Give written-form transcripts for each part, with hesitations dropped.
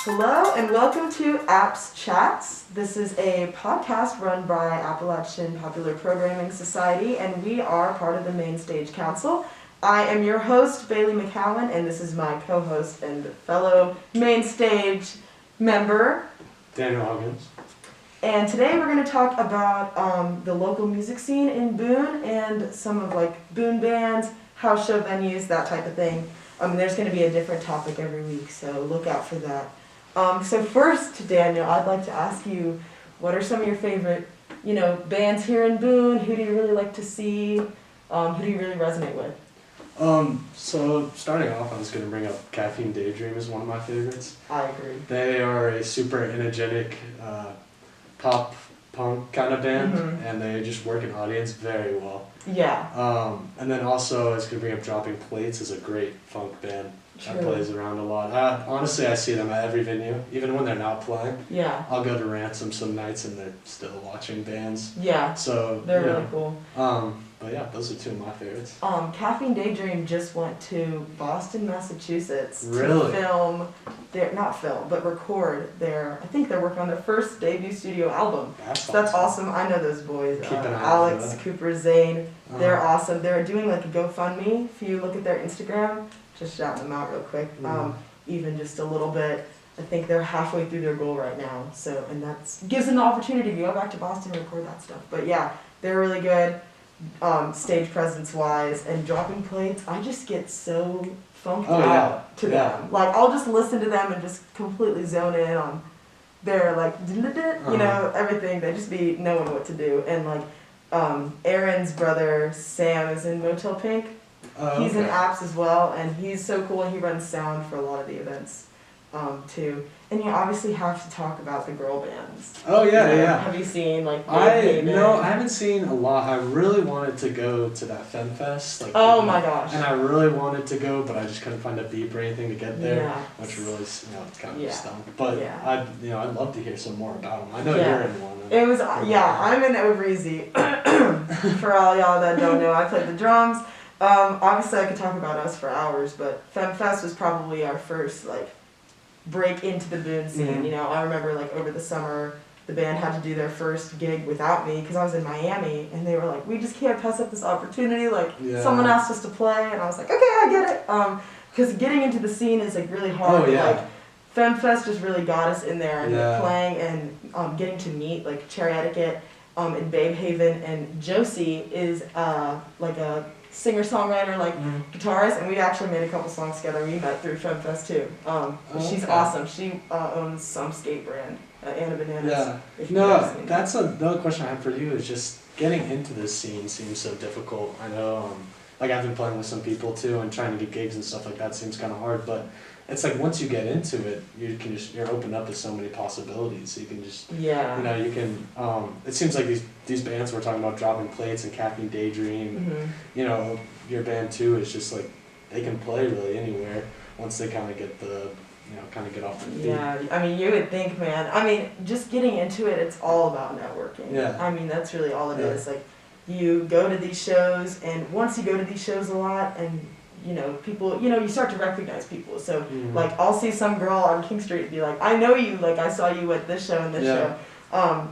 Hello and welcome to APPSChats. This is a podcast run by Appalachian Popular Programming Society, and we are part of the Main Stage Council. I am your host, Bailey McCowan, and this is my co-host and fellow Main Stage member, Daniel Huggins. And today we're going to talk about the local music scene in Boone and some of Boone bands, house show venues, that type of thing. There's going to be a different topic every week, so look out for that. So first, Daniel, I'd like to ask you, what are some of your favorite, bands here in Boone? Who do you really like to see? Who do you really resonate with? So starting off, I was going to bring up Caffeine Daydream as one of my favorites. I agree. They are a super energetic pop punk kind of band, and they just work an audience very well. Yeah. And then also I was going to bring up Dropping Plates as a great funk band. True. That plays around a lot. Honestly, I see them at every venue, even when they're not playing. Yeah. I'll go to Ransom some nights and they're still watching bands. Yeah. So they're really cool. But yeah, those are two of my favorites. Caffeine Daydream just went to Boston, Massachusetts Really? to record their, I think they're working on their first debut studio album. That's awesome. I know those boys. Keep an eye Alex, for that. Cooper, Zane. They're awesome. They're doing a GoFundMe. If you look at their Instagram, just shout them out real quick. Even just a little bit. I think they're halfway through their goal right now. So, and that's gives them the opportunity to go back to Boston and record that stuff. But yeah, they're really good. Stage presence wise, and Dropping Plates, I just get so funked out to them. I'll just listen to them and just completely zone in on their everything. They just be knowing what to do. And Aaron's brother Sam is in Motel Pink. He's in Apps as well, and he's so cool, and he runs sound for a lot of the events too. And you obviously have to talk about the girl bands. Oh yeah, yeah. Have you seen I haven't seen a lot. I really wanted to go to that Fem Fest. My gosh. And I really wanted to go, but I just couldn't find a beep or anything to get there, Yeah. which really kind of stunk. But I'd love to hear some more about them. I know Yeah. you're in one. It was I'm in Ovary-Z. For all y'all that don't know, I played the drums. Obviously I could talk about us for hours, but Fem Fest was probably our first break into the Boone scene. I remember over the summer the band had to do their first gig without me because I was in Miami, and they were like, we just can't pass up this opportunity, someone asked us to play, and I was like, okay, I get it, because getting into the scene is really hard. Fem Fest just really got us in there, and playing and getting to meet Cherry Etiquette and Babe Haven, and Josie is a singer-songwriter, guitarist, and we actually made a couple songs together. We met through Fem Fest too. She's awesome. She owns some skate brand, Anna Bananas. Yeah. That's another question I have for you, is just getting into this scene seems so difficult. I know, I've been playing with some people too, and trying to get gigs and stuff like that seems kind of hard, but it's once you get into it, you're opened up to so many possibilities. You can just, you can, it seems like these bands we're talking about, Dropping Plates and Caffeine Daydream, your band too is just they can play really anywhere once they kind of get get off their feet. Yeah, you would think, man. Just getting into it, it's all about networking. Yeah. That's really all it is. You go to these shows, and once you go to these shows a lot, and people, you start to recognize people. So, I'll see some girl on King Street and be like, I know you, I saw you at this show and this show.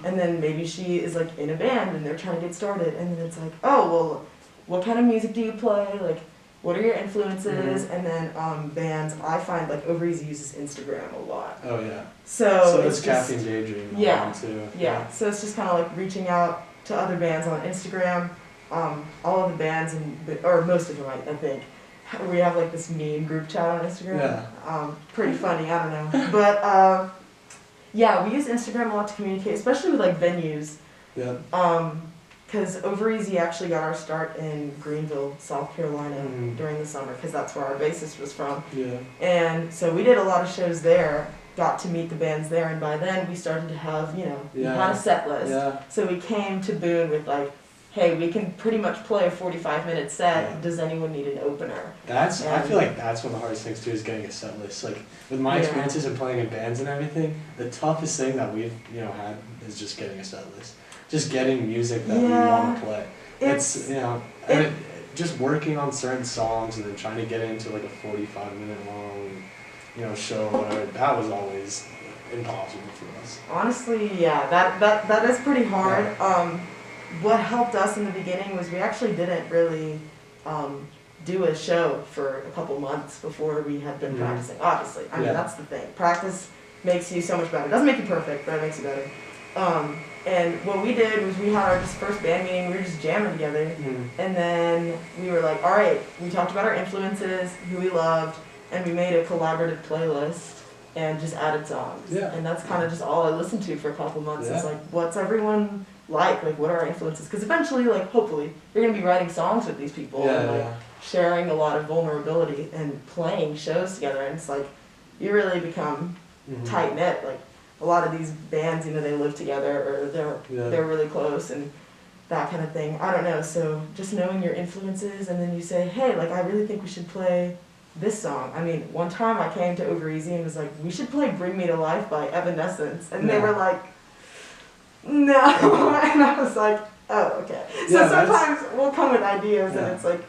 And then maybe she is, in a band and they're trying to get started. And then it's oh, well, what kind of music do you play? What are your influences? And then bands, I find, Ovary-Z uses Instagram a lot. Oh, yeah. So it's Caffeine Daydream. Too. Yeah. So it's just kind of reaching out to other bands on Instagram. All of the bands, or most of them, I think, we have this meme group chat on Instagram. Yeah. Pretty funny, I don't know. But we use Instagram a lot to communicate, especially with venues. Yeah. Because Ovary-Z actually got our start in Greenville, South Carolina during the summer, because that's where our bassist was from. Yeah. And so we did a lot of shows there, got to meet the bands there, and by then we started to have, we had a set list. Yeah. So we came to Boone with hey, we can pretty much play a 45-minute set. Yeah. Does anyone need an opener? I feel like that's one of the hardest things too, is getting a set list. With my experiences in playing in bands and everything, the toughest thing that we've had is just getting a set list. Just getting music that we want to play. It's just working on certain songs and then trying to get into a 45-minute long show or whatever, that was always impossible for us. Honestly, yeah, that is pretty hard. What helped us in the beginning was we actually didn't really do a show for a couple months before we had been practicing. Obviously, I mean that's the thing. Practice makes you so much better. It doesn't make you perfect, but it makes you better. And what we did was we had our first band meeting. We were just jamming together, and then we were like, all right. We talked about our influences, who we loved, and we made a collaborative playlist and just added songs. Yeah. And that's kind of just all I listened to for a couple months. It's like, what's everyone like what are our influences? Because eventually, like, hopefully, you're gonna be writing songs with these people and like sharing a lot of vulnerability and playing shows together. And it's like you really become tight knit. Like a lot of these bands, they live together or they're really close and that kind of thing. I don't know. So just knowing your influences, and then you say, hey, like I really think we should play this song. I mean, one time I came to Ovary-Z and was like, we should play "Bring Me to Life" by Evanescence, and they were like, no, and I was like, oh, okay. So sometimes we'll come with ideas, and it's like,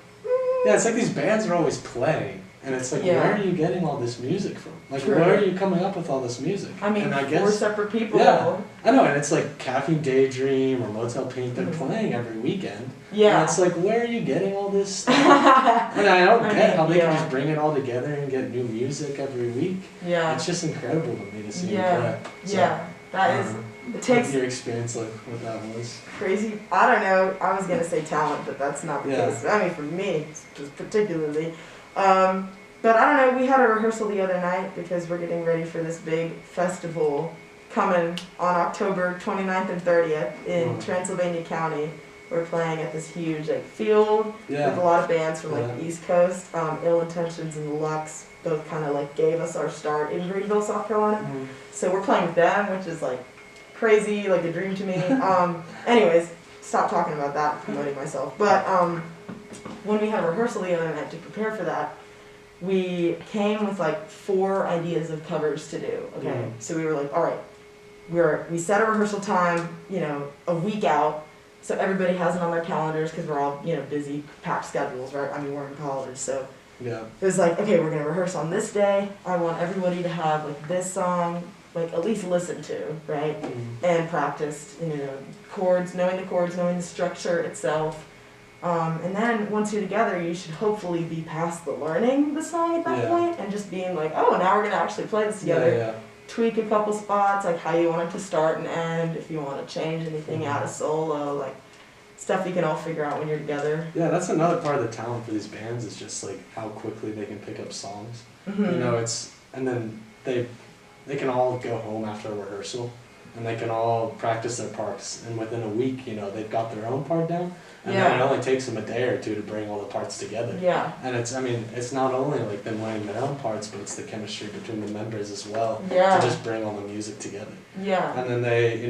yeah, it's like these bands are always playing, and it's like, where are you getting all this music from? Like, where are you coming up with all this music? I mean, and 4 separate people. Yeah, I know, and it's like Caffeine Daydream or Motel Pink, they're playing every weekend. Yeah. And it's like, where are you getting all this stuff? And I don't get how they can just bring it all together and get new music every week. Yeah. It's just incredible to me to see them play. So, that is. It takes your experience, like what that was. Crazy. I don't know. I was gonna say talent, but that's not the case. I mean, for me, just particularly. But I don't know. We had a rehearsal the other night because we're getting ready for this big festival coming on October 29th and 30th in Transylvania County. We're playing at this huge field with a lot of bands from the East Coast. Ill Intentions and Lux both kind of gave us our start in Greenville, South Carolina. So we're playing with them, which is crazy, like a dream to me. Anyways, stop talking about that, I'm promoting myself. But when we had a rehearsal the other night to prepare for that, we came with 4 ideas of covers to do. Okay, so we were like, all right, we set a rehearsal time, a week out, so everybody has it on their calendars because we're all busy, packed schedules, right? I mean, we're in college, so it was like, okay, we're gonna rehearse on this day. I want everybody to have this song. At least listen to, right? And practice, chords, knowing the structure itself. And then once you're together, you should hopefully be past the learning the song at that point and just being like, oh, now we're going to actually play this together. Tweak a couple spots, how you want it to start and end, if you want to change anything out of solo, stuff you can all figure out when you're together. Yeah, that's another part of the talent for these bands is just how quickly they can pick up songs. And then they can all go home after a rehearsal, and they can all practice their parts, and within a week, they've got their own part down, and then it only takes them a day or two to bring all the parts together. Yeah. And it's not only them learning their own parts, but it's the chemistry between the members as well, to just bring all the music together. Yeah. And then they,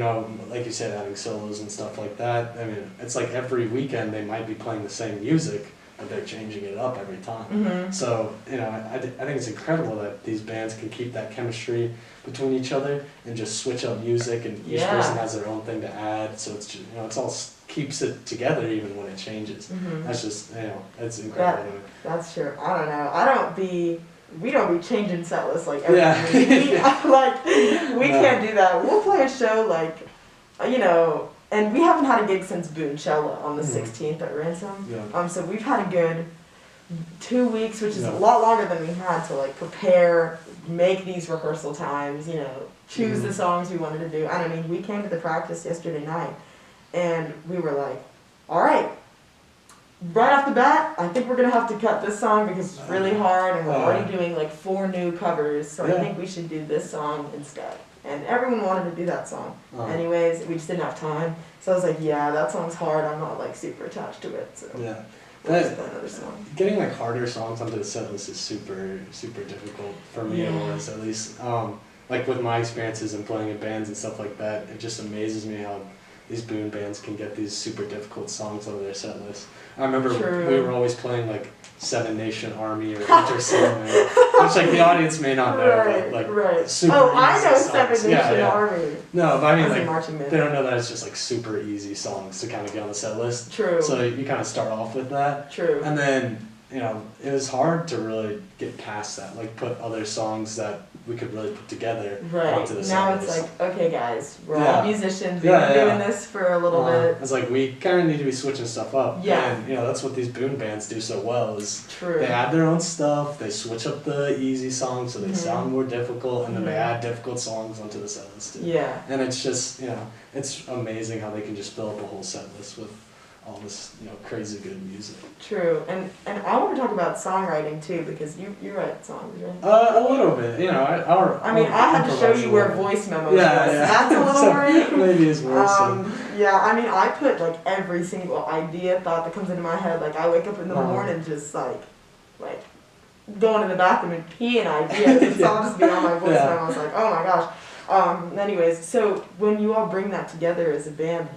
like you said, having solos and stuff like that, it's every weekend they might be playing the same music, but they're changing it up every time. So, I think it's incredible that these bands can keep that chemistry between each other and just switch up music, and each person has their own thing to add. So it's just, it's all keeps it together even when it changes. That's just, it's incredible. That's true. I don't know. We don't be changing set lists every week. We can't do that. We'll play a show and we haven't had a gig since Boone on the 16th at Ransom. Yeah. So we've had a good 2 weeks, which is a lot longer than we had to prepare, make these rehearsal times, choose the songs we wanted to do. And we came to the practice yesterday night and we were like, all right, right off the bat, I think we're going to have to cut this song because it's really hard and we're already doing 4 new covers, so I think we should do this song instead. And everyone wanted to do that song. Anyways, we just didn't have time. So I was like, yeah, that song's hard. I'm not super attached to it. So we'll just play another song. Getting harder songs onto the set list is super, super difficult for me. It was, at least. With my experiences in playing in bands and stuff like that, it just amazes me how these Boone bands can get these super difficult songs on their set list. I remember we were always playing Seven Nation Army or Winter Sandman, which the audience may not know, but super easy I know songs. Seven Nation Army. No, but they don't know that it's just super easy songs to kind of get on the set list. True. So you kind of start off with that. True. And then you know, it was hard to really get past that, like put other songs that we could really put together onto the Now set it's list. like, okay guys, we're all musicians, we've Yeah, been doing this for a little bit. It's like we kind of need to be switching stuff up. Yeah. And, you know, that's what these Boone bands do so well is True. they add their own stuff, they switch up the easy songs so they sound more difficult, and then they add difficult songs onto the set list too. Yeah. And it's just, you know, it's amazing how they can just fill up a whole set list with all this, you know, crazy good music. True. And I want to talk about songwriting too, because you write songs, right? A little bit, you know. I mean, I had to show you where voice memos was. Yeah. That's a little So, worrying. maybe it's worse. Yeah, I mean, I put like every single idea, thought that comes into my head. Like I wake up in the morning just like going to the bathroom and peeing ideas. It's all just be on my voice memo. I was like, oh my gosh. Anyways, so when you all bring that together as a band,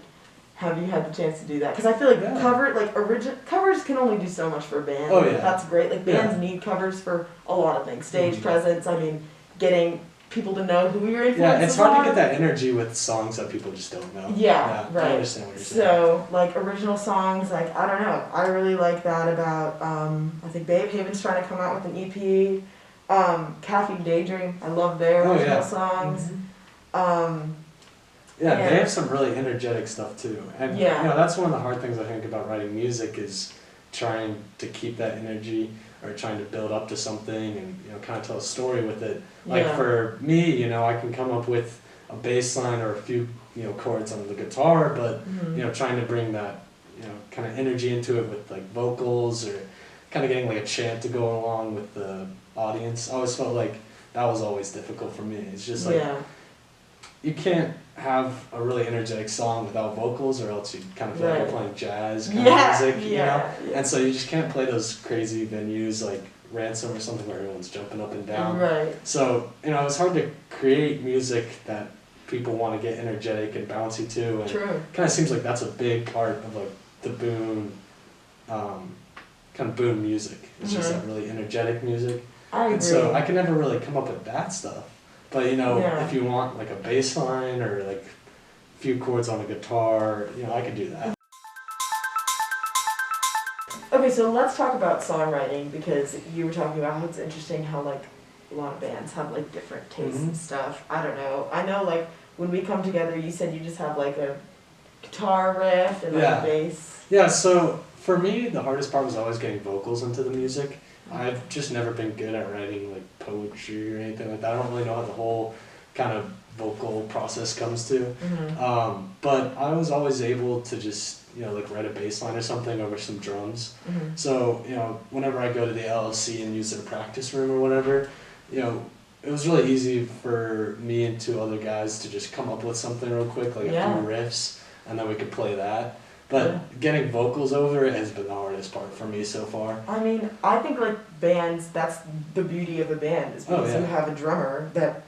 have you had the chance to do that? Because I feel like covers can only do so much for a band. Oh yeah. That's great. Like bands need covers for a lot of things. Stage presence. I mean, getting people to know who your influences are. Yeah, it's hard to get that energy with songs that people just don't know. Yeah, right. I understand what you're saying. So, like original songs, like I don't know. I really like that about. I think Babe Haven's trying to come out with an EP. Caffeine Daydream. I love their original songs. Yeah, they have some really energetic stuff too. And you know, that's one of the hard things I think about writing music is trying to keep that energy or trying to build up to something and, you know, kind of tell a story with it. Like for me, you know, I can come up with a bass line or a few, you know, chords on the guitar, but you know, trying to bring that, you know, kind of energy into it with like vocals or kind of getting like a chant to go along with the audience. I always felt like that was always difficult for me. It's just like you can't have a really energetic song without vocals, or else you kind of feel like you're playing jazz kind of music, you know? And so you just can't play those crazy venues like Ransom or something where everyone's jumping up and down. So, you know, it's hard to create music that people want to get energetic and bouncy to, and kind of seems like that's a big part of like the Boone, kind of Boone music. It's just that really energetic music. I agree. And so I can never really come up with that stuff. But, you know, if you want like a bass line or like a few chords on a guitar, you know, I could do that. Okay, so let's talk about songwriting, because you were talking about how it's interesting how like a lot of bands have like different tastes and stuff. I don't know. I know like when we come together, you said you just have like a guitar riff and like a bass. Yeah, so for me, the hardest part was always getting vocals into the music. I've just never been good at writing like poetry or anything like that. I don't really know how the whole kind of vocal process comes to. But I was always able to just, you know, like write a bass line or something over some drums. So, you know, whenever I go to the LLC and use their practice room or whatever, you know, it was really easy for me and two other guys to just come up with something real quick, like a few riffs, and then we could play that. But getting vocals over it has been the hardest part for me so far. I mean, I think like bands, that's the beauty of a band, is because you have a drummer that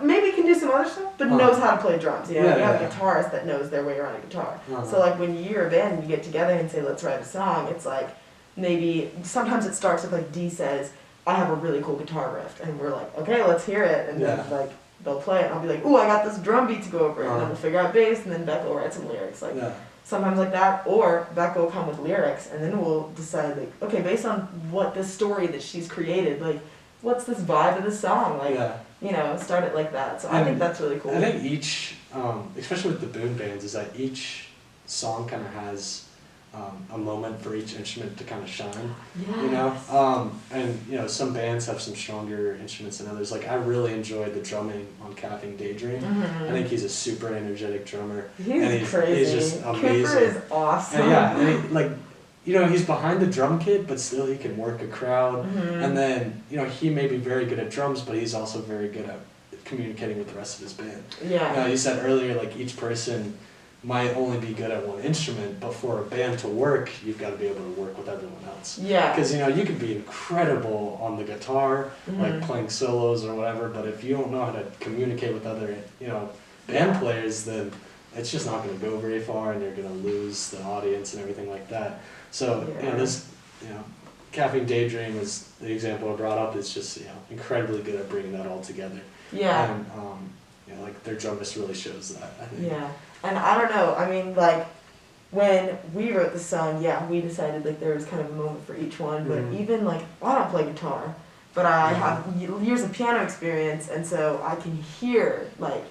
maybe can do some other stuff, but knows how to play drums. You know, you have a guitarist that knows their way around a guitar. So like when you're a band and you get together and say, let's write a song, it's like maybe sometimes it starts with like D says, I have a really cool guitar riff, and we're like, okay, let's hear it, and then like they'll play it, and I'll be like, ooh, I got this drum beat to go over it, and then we'll figure out bass, and then Beck will write some lyrics. Like sometimes like that, or Beck will come with lyrics, and then we'll decide like, okay, based on what this story that she's created, like what's this vibe of the song, like you know, start it like that. So I think that's really cool. I think each, especially with the Boone bands, is that each song kind of has a moment for each instrument to kind of shine. You know, and you know, some bands have some stronger instruments than others. Like I really enjoyed the drumming on Caffeine Daydream. I think he's a super energetic drummer. He's crazy. He's just amazing. Cooper is awesome. And he, like, you know, he's behind the drum kit, but still he can work a crowd. And then, you know, he may be very good at drums, but he's also very good at communicating with the rest of his band. You know, you said earlier, like each person might only be good at one instrument, but for a band to work, you've got to be able to work with everyone else. Because, you know, you could be incredible on the guitar, like playing solos or whatever, but if you don't know how to communicate with other, you know, band players, then it's just not going to go very far, and you're going to lose the audience and everything like that. So, you know, this, you know, Caffeine Daydream is the example I brought up. It's just, you know, incredibly good at bringing that all together. And, you know, like their drummer really shows that, I think. And I don't know, I mean, like, when we wrote the song, yeah, we decided like there was kind of a moment for each one, but even like, I don't play guitar, but I have years of piano experience, and so I can hear like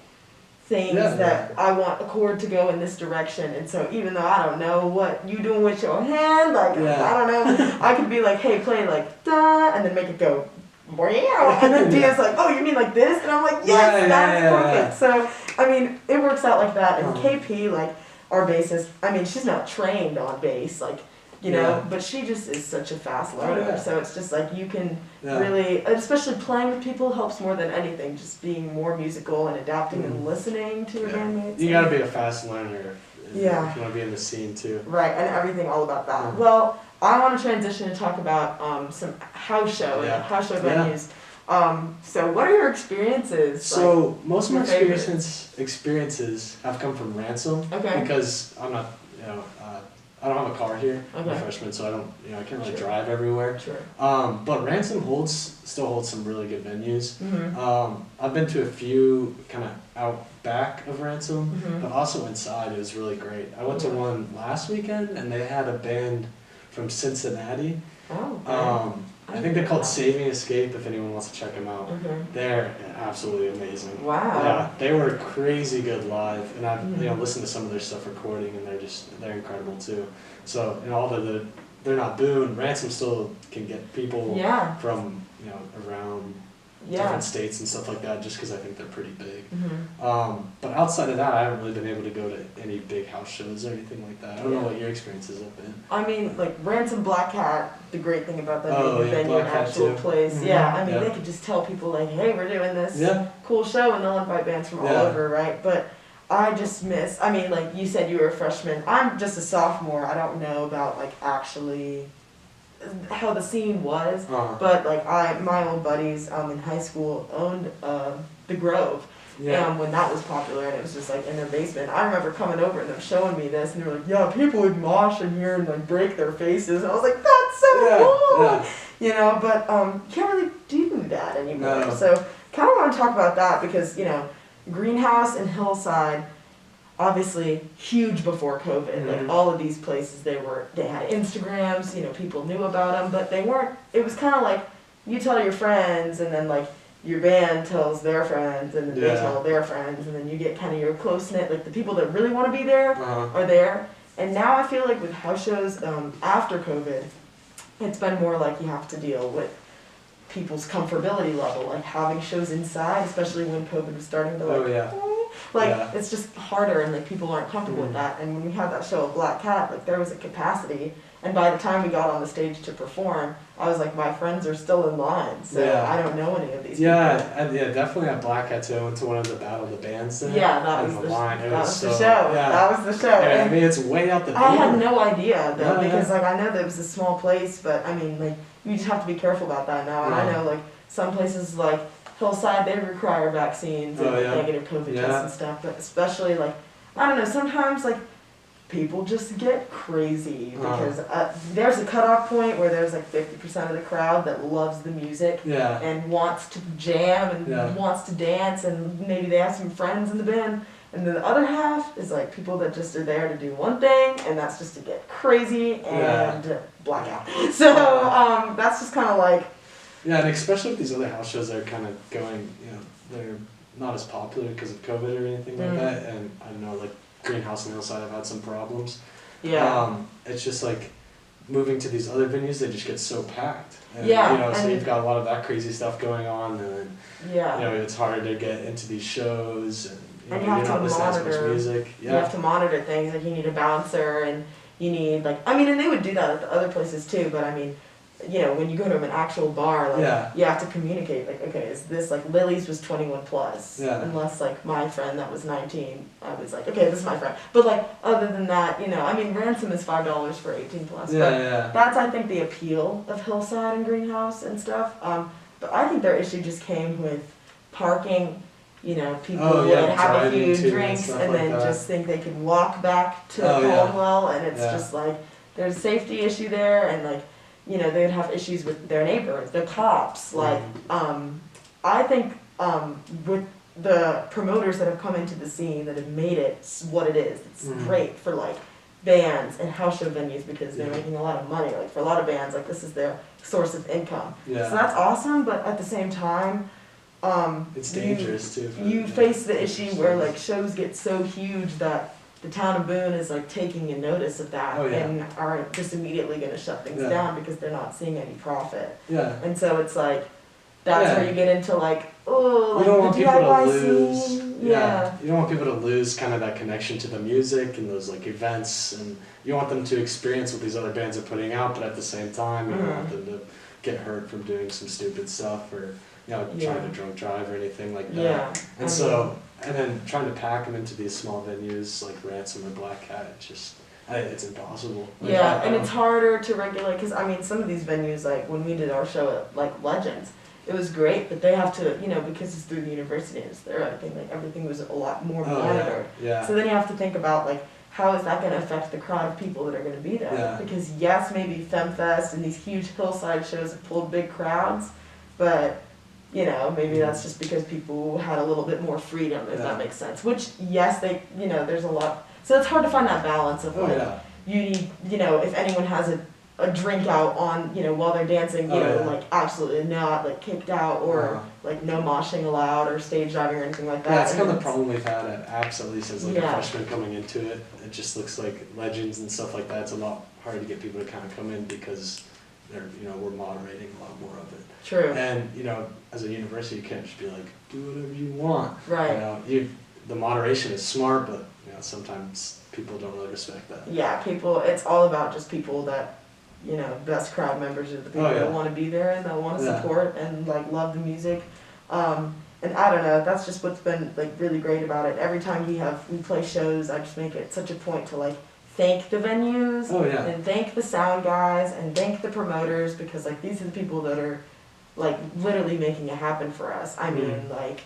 things that I want a chord to go in this direction, and so even though I don't know what you doing with your hand, like I don't know, I could be like, hey, play like da, and then make it go, and then Dia's like, oh, you mean like this? And I'm like, yes, that's perfect. So I mean, it works out like that, and KP, like our bassist, I mean, she's not trained on bass, like, you know, but she just is such a fast learner. So it's just like you can really, especially playing with people helps more than anything. Just being more musical and adapting and listening to your bandmates. You gotta be a fast learner if you want to be in the scene too. Right, and everything all about that. Well, I want to transition and talk about some house show venues. So what are your experiences? So like, most of my experiences have come from Ransom because I'm not, I don't have a car here. I'm a freshman, so I don't, I can't really drive everywhere. Sure. But Ransom still holds some really good venues. I've been to a few kind of out back of Ransom, but also inside. It was really great. I went to one last weekend, and they had a band from Cincinnati. I think they're called Saving Escape, if anyone wants to check them out. They're absolutely amazing. Wow. Yeah, they were crazy good live, and I've listened to some of their stuff recording, and they're incredible too. So, and although they're not Boone, Ransom still can get people from around different states and stuff like that, just because I think they're pretty big. But outside of that, I haven't really been able to go to any big house shows or anything like that. I don't know what your experiences have been. I mean, like Ransom Black Hat, the great thing about that being a venue, an actual place. I mean, they could just tell people like, hey, we're doing this cool show, and they'll invite bands from all over, right? But I just miss, I mean, like you said, you were a freshman. I'm just a sophomore. I don't know about like actually how the scene was, but like my old buddies in high school owned the Grove, and when that was popular, and it was just like in their basement. I remember coming over and them showing me this, and they were like, "Yeah, people would mosh in here and like break their faces," and I was like, "That's so cool," But can't really do that anymore. No. So kind of want to talk about that because Greenhouse and Hillside. Obviously huge before COVID, like all of these places they had Instagrams, people knew about them, but they weren't, it was kind of like you tell your friends and then like your band tells their friends and then they tell their friends and then you get kind of your close-knit, like the people that really want to be there are there. And now I feel like with house shows after COVID, it's been more like you have to deal with people's comfortability level, like having shows inside, especially when COVID was starting to it's just harder and like people aren't comfortable with that. And when we had that show at Black Cat, like there was a capacity, and by the time we got on the stage to perform, I was like, my friends are still in line, so I don't know any of these people. Definitely at Black Cat too. I went to one of the Battle of the Bands there. That was the show. That was the show. I mean, it's way out the door. I had no idea though, because like I know that it was a small place, but I mean like you just have to be careful about that now. And I know like some places like Hillside, they require vaccines and negative COVID tests and stuff, but especially like, I don't know, sometimes like people just get crazy because there's a cutoff point where there's like 50% of the crowd that loves the music and wants to jam and wants to dance, and maybe they have some friends in the band, and then the other half is like people that just are there to do one thing, and that's just to get crazy and black out. So that's just kind of like, yeah, and especially with these other house shows that are kind of going, they're not as popular because of COVID or anything like that. And I don't know, like Greenhouse and Hillside have had some problems. It's just like moving to these other venues, they just get so packed. And, so you've got a lot of that crazy stuff going on, and then, it's harder to get into these shows, and you have to monitor music. You have to monitor things, like you need a bouncer, and you need like, I mean, and they would do that at the other places too, but I mean, when you go to an actual bar, like you have to communicate, like, okay, is this like Lily's was 21 plus, unless like my friend that was 19, I was like, okay, this is my friend. But like other than that, I mean, ransom is $5 for 18 plus. That's I think the appeal of Hillside and Greenhouse and stuff. But I think their issue just came with parking. People would have a few drinks and then just think they could walk back to Caldwell, and it's just like there's a safety issue there, and like. They'd have issues with their neighbors, the cops. Like, I think with the promoters that have come into the scene that have made it what it is, it's great for like bands and house show venues because they're making a lot of money. Like for a lot of bands, like this is their source of income. Yeah. So that's awesome, but at the same time, it's dangerous too. You face the issue where like shows get so huge that the town of Boone is like taking a notice of that and are just immediately going to shut things down because they're not seeing any profit. Yeah. And so it's like that's where you get into like, oh, like you don't want the people to DIY lose. scene. Yeah. You don't want people to lose kind of that connection to the music and those like events, and you want them to experience what these other bands are putting out, but at the same time, you don't want them to get hurt from doing some stupid stuff or trying to drunk drive or anything like that. Yeah. And then trying to pack them into these small venues like Ransom or Black Cat, it's impossible. Like, and it's harder to regulate because I mean some of these venues, like when we did our show at like Legends, it was great, but they have to, because it's through the university and it's their everything, like everything was a lot more monitored. Yeah. So then you have to think about like how is that going to affect the crowd of people that are going to be there? Yeah. Because yes, maybe FemFest and these huge hillside shows have pulled big crowds, but maybe that's just because people had a little bit more freedom, if that makes sense. Which, yes, there's a lot. So it's hard to find that balance of like, you need, if anyone has a drink out on, while they're dancing, like absolutely not, like kicked out or like no moshing allowed or stage diving or anything like that. Yeah, it's kind of the problem we've had at APPS, at least as like a freshman coming into it. It just looks like Legends and stuff like that. It's a lot harder to get people to kind of come in because we're moderating a lot more of it. True. And, as a university, you can't just be like, do whatever you want. Right. The moderation is smart, but, sometimes people don't really respect that. Yeah, it's all about just people that, best crowd members are the people that want to be there and that want to support and, like, love the music. And I don't know, that's just what's been, like, really great about it. Every time we play shows, I just make it such a point to, like, thank the venues and thank the sound guys and thank the promoters because like these are the people that are like literally making it happen for us. I mean like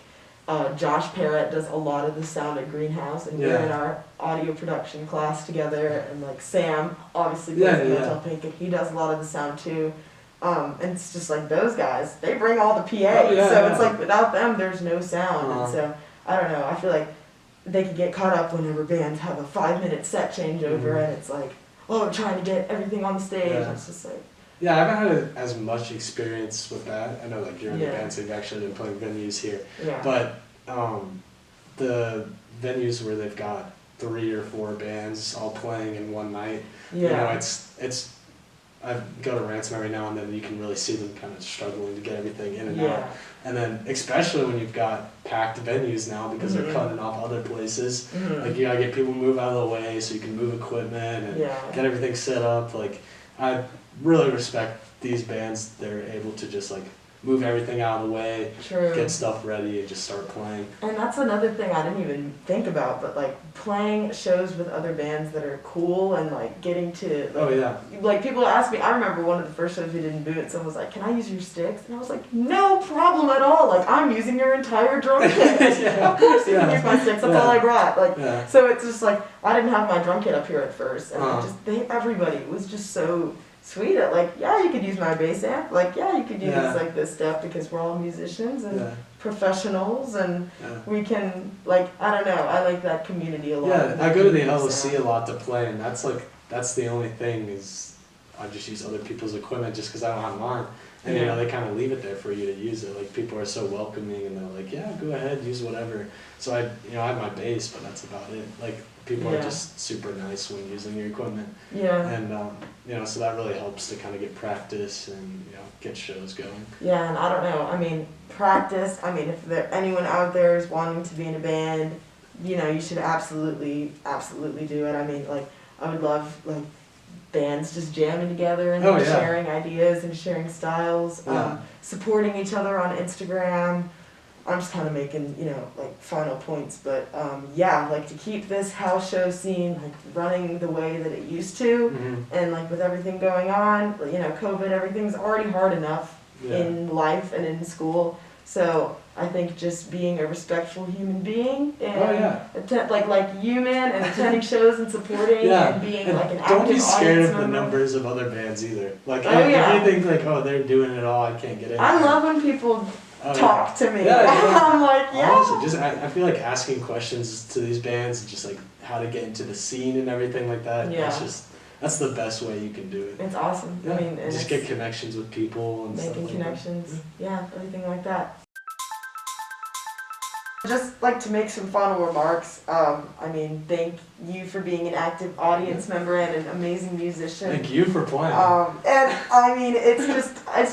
Josh Parrott does a lot of the sound at Greenhouse and we're in our audio production class together and like Sam obviously plays in Hotel Pink and he does a lot of the sound too. And it's just like those guys, they bring all the PA it's like without them there's no sound and so I don't know, I feel like they could get caught up whenever bands have a 5-minute set changeover and it's like, I'm trying to get everything on the stage. It's just like... Yeah, I haven't had as much experience with that. I know like you're in the band, so you've actually been playing venues here. Yeah. But the venues where they've got 3 or 4 bands all playing in one night, it's I go to Ransom every now and then, and you can really see them kind of struggling to get everything in and out. And then, especially when you've got packed venues now because they're cutting off other places, like you gotta get people to move out of the way so you can move equipment and get everything set up. Like, I really respect these bands. They're able to just like move everything out of the way, get stuff ready, and just start playing. And that's another thing I didn't even think about, but like playing shows with other bands that are cool and like getting to like people ask me, I remember one of the first shows we did in Boone, someone was like, can I use your sticks? And I was like, no problem at all, like I'm using your entire drum kit. Of course you can use my sticks, that's all I brought. Like so it's just like I didn't have my drum kit up here at first and everybody was just so sweet at like, you could use my bass amp, like you could use like this stuff because we're all musicians and professionals and we can like, I don't know, I like that community a lot. I go to the LOC a lot to play and that's the only thing is I just use other people's equipment just because I don't have mine. And they kind of leave it there for you to use it. Like people are so welcoming and they're like, go ahead, use whatever. So I have my bass, but that's about it. Like people are just super nice when using your equipment. And so that really helps to kind of get practice and get shows going. Yeah, and I don't know. I mean, practice. I mean, if anyone out there is wanting to be in a band, you should absolutely do it. I mean, like I would love like bands just jamming together and sharing ideas and sharing styles, supporting each other on Instagram. I'm just kind of making, like final points, but like to keep this house show scene like running the way that it used to, and like with everything going on, COVID, everything's already hard enough in life and in school. So I think just being a respectful human being and like you, man, and attending shows and supporting and being like an active don't be scared of the member. numbers of other bands either. Like if you think like, they're doing it all, I can't get in. I love when people talk to me. Yeah, yeah. I'm like, yeah. Honestly, just I feel like asking questions to these bands and just like how to get into the scene and everything like that. Yeah. That's the best way you can do it. It's awesome. Yeah. I mean, and just get connections with people and making stuff like connections. That. Yeah, everything like that. Just like to make some final remarks. I mean, thank you for being an active audience member and an amazing musician. Thank you for playing. And I mean, it's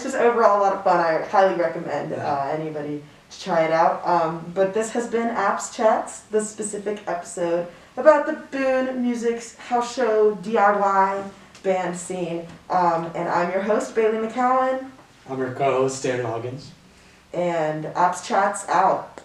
just overall a lot of fun. I highly recommend anybody to try it out. But this has been APPSChats, the specific episode about the Boone Music's house show DIY band scene. And I'm your host, Bailey McCowan. I'm your co-host, Daniel Huggins. And APPSChats out.